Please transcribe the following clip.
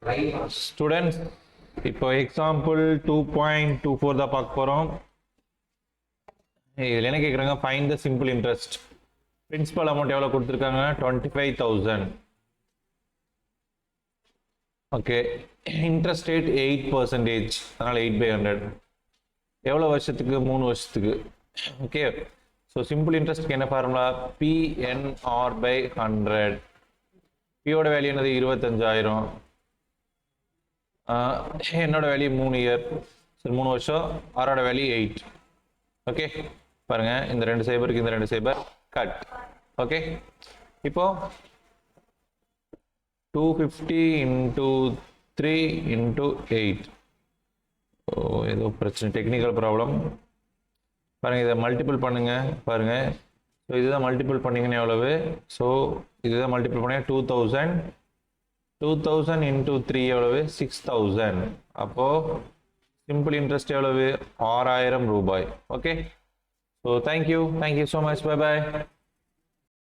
Students இப்போ example 2.24 தான் பார்க்க போகிறோம். இதில் என்ன கேட்குறாங்க, find the simple interest. Principal amount எவ்வளோ கொடுத்துருக்காங்க, 25,000. ஓகே, இன்ட்ரெஸ்ட் ரேட் 8%, அதனால் 8/100. எவ்வளோ வருஷத்துக்கு, 3 வருஷத்துக்கு. ஓகே, ஸோ சிம்பிள் இன்ட்ரெஸ்ட்க்கு என்ன ஃபார்முலா, PNR/100. பியோட வேல்யூ என்னது, 25,000. என்னோட வேல்யூ 3 இயர், சரி 3 வருஷம். ஆரோட வேல்யூ 8. ஓகே, பாருங்க இந்த 2 சைபருக்கு இந்த 2 சைபர் கட். ஓகே, இப்போ 250 into 3 into 8. ஏதோ பிரச்சனை, டெக்னிக்கல் ப்ராப்ளம். பாருங்க, இதை மல்டிபிள் பண்ணுங்க. பாருங்க, ஸோ இதுதான் மல்டிபிள் பண்ணிங்கன்னா எவ்வளவு, ஸோ இதுதான் மல்டிபிள் பண்ணி 2000 into 3 எவ்வளவு, 6000. அப்போ சிம்பிள் இன்ட்ரெஸ்ட் எவ்வளவு, 6000 ரூபாய். Okay, so thank you so much, bye bye.